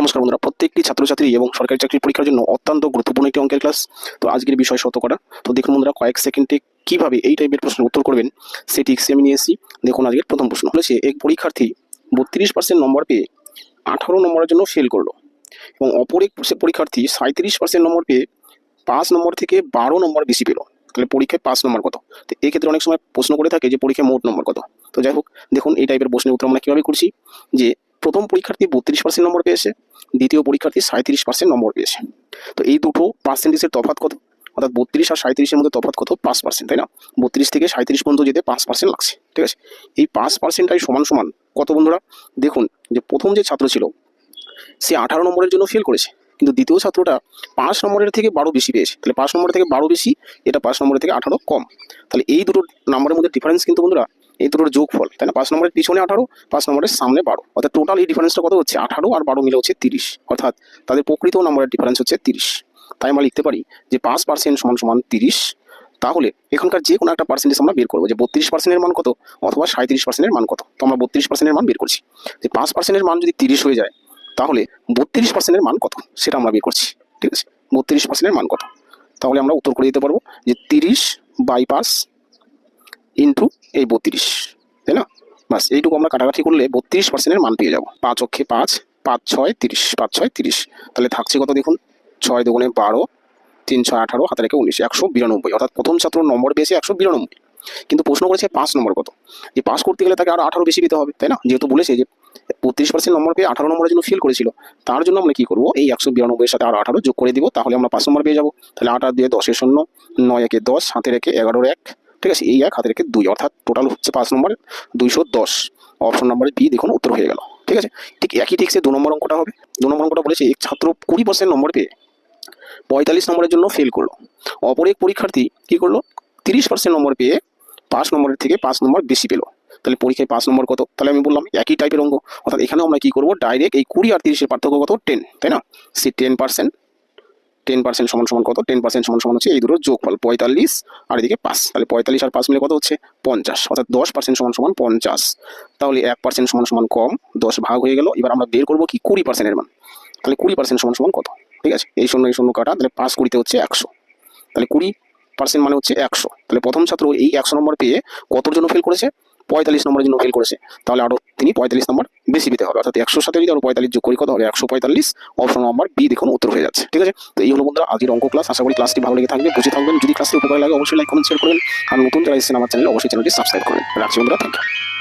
নমস্কার বন্ধুরা, প্রত্যেকটি ছাত্রছাত্রী এবং সরকারি চাকরির পরীক্ষার জন্য অত্যন্ত গুরুত্বপূর্ণ একটি অঙ্কের ক্লাস। তো আজকের বিষয় শতকরা। তো দেখুন বন্ধুরা, কয়েক সেকেন্ডে কিভাবে এই টাইপের প্রশ্নের উত্তর করবেন সেটি আমি নিয়ে এসেছি। দেখুন আজকের প্রথম প্রশ্ন বলেছে, এক পরীক্ষার্থী 32% নম্বর পেয়ে 18 নম্বরের জন্য ফেল করলো এবং অপর এক পরীক্ষার্থী 37% নম্বর পেয়ে 5 নম্বর থেকে 12 নম্বর বেশি পেল। তাহলে পরীক্ষায় 5 নম্বর কত? তো এক্ষেত্রে অনেক সময় প্রশ্ন করে থাকে যে পরীক্ষায় মোট নম্বর কত। তো যাই হোক, দেখুন এই টাইপের প্রশ্নের উত্তর আমরা কীভাবে করছি, যে প্রথম পরীক্ষার্থী 32% নম্বর পেয়েছে, দ্বিতীয় পরীক্ষার্থী 37% নম্বর পেয়েছে। তো এই দুটো পার্সেন্টেজের তফাৎ কত? অর্থাৎ 32 আর 37-এর মধ্যে তফাৎ কত? 5%, তাই না? 32 থেকে 37 পর্যন্ত যেতে 5% লাগছে, ঠিক আছে? এই 5%টাই সমান সমান কত বন্ধুরা? দেখুন যে প্রথম যে ছাত্র ছিল সে 18 নম্বরের জন্য ফেল করেছে, কিন্তু দ্বিতীয় ছাত্রটা 5 নম্বরের থেকে 12 বেশি পেয়েছে। তাহলে 5 নম্বরের থেকে 12 বেশি, এটা 5 নম্বরের থেকে 18 কম। তাহলে এই দুটো নম্বরের মধ্যে ডিফারেন্স কিন্তু বন্ধুরা এই দুটোর যোগফল, তাই না? 5 নম্বরের পিছনে 18, 5 নম্বরের সামনে 12, অর্থাৎ টোটাল এই ডিফারেন্সটা কত হচ্ছে? 18 আর 12 মিলে হচ্ছে 30, অর্থাৎ তাদের প্রকৃত নম্বরের ডিফারেন্স হচ্ছে 30। তাই আমরা লিখতে পারি যে 5% সমান সমান 30। তাহলে এখানকার যে কোনো একটা পার্সেন্টেজ আমরা বের করবো, যে 32%-এর মান কত অথবা 37%-এর মান কত। তো আমরা 32%-এর মান বের করছি। যে 5%-এর মান যদি 30 হয়ে যায়, তাহলে 32%-এর মান কত সেটা আমরা বের করছি, ঠিক আছে? 32%-এর মান কত? তাহলে আমরা উত্তর করে দিতে পারবো যে 30/5 ইন্টু এই 32, তাই না? বাস এইটুকু আমরা কাটাকাটি করলে 32%-এর মান পেয়ে যাবো। 5 অক্ষে 5, 5 6 30, 5 6 30। তাহলে থাকছে কত দেখুন, 6 দুগুণে 12, 3 6 18, হাতে রেখে 19, 192। অর্থাৎ প্রথম ছাত্র নম্বর পেয়েছে 192, কিন্তু প্রশ্ন করেছে 5 নম্বর কত। যে পাস করতে গেলে তাকে আরো 18 বেশি পেতে হবে, তাই না? যেহেতু বলেছে যে 32% নম্বর পেয়ে 18 নম্বরের জন্য ফেল করেছিল, তার জন্য আমরা কি করবো, এই 192-এর সাথে আরো 18 যোগ করে দিব, তাহলে আমরা 5 নম্বর পেয়ে যাবো। তাহলে 8 দিয়ে 10-এর 0, 9 একে 10, হাতে রেখে 11-এর 1, ঠিক আছে? এই 1 হাতে রেখে 2, অর্থাৎ টোটাল হচ্ছে 5 নম্বর 210। অপশন নম্বরে বি দেখুন উত্তর হয়ে গেল, ঠিক আছে? ঠিক একই ঠিক সে 2 নম্বর অঙ্কটা হবে। 2 নম্বর অঙ্কটা বলেছে, এক ছাত্র 20% নম্বর পেয়ে 45 নম্বরের জন্য ফেল করলো, অপর এক পরীক্ষার্থী কি করলো, 30% নম্বর পেয়ে 5 নম্বরের থেকে 5 নম্বর বেশি পেলো। তাহলে পরীক্ষায় 5 নম্বর কত? তাহলে আমি বললাম একই টাইপের অঙ্ক, অর্থাৎ এখানে আমরা কি করবো, ডাইরেক্ট এই 20 আর 30-এর পার্থক্য কত? 10, তাই না? সে 10% সমান সমান কত? 10% সমান সমান হচ্ছে এই দুটোর যোগফল, 45 আর এদিকে 5। তাহলে 45 আর 5 মিলে কত হচ্ছে? 50, অর্থাৎ 10% সমান সমান 50। তাহলে 1% সমান সমান কম, 10 ভাগ হয়ে গেল। এবার আমরা বের করবো কি 20%-এর মান। তাহলে 20% সমান সমান কত? ঠিক আছে, এই শূন্য কাটা, তাহলে 5 20-তে হচ্ছে 100। তাহলে 20% মানে হচ্ছে 100। তাহলে প্রথম ছাত্র এই 100 নম্বর পেয়ে কতর জন্য ফেল করেছে? 45 নম্বরের জন্য ফেল করেছে। তাহলে আরো তিনি 45 নম্বর বেশি পেতে হবে, অর্থাৎ 100-র সাথে যদি আরো 45 যোগ করি কত হবে? 145। অপশন নম্বর বি দেখুন উত্তর হয়ে যাচ্ছে, ঠিক আছে? তো এই হলো বন্ধুরা আজকের অঙ্ক ক্লাস। আশা করি ক্লাসটি ভালো লেগে থাকবে, বুঝে থাকবেন। যদি ক্লাসটি উপকার লাগে অবশ্যই লাইক কমেন্ট শেয়ার করবেন, আর নতুন যারা এসেছেন আমার চ্যানেলে অবশ্যই চ্যানেলটি সাবস্ক্রাইব করবেন। রাখছি বন্ধুরা, থ্যাংক ইউ।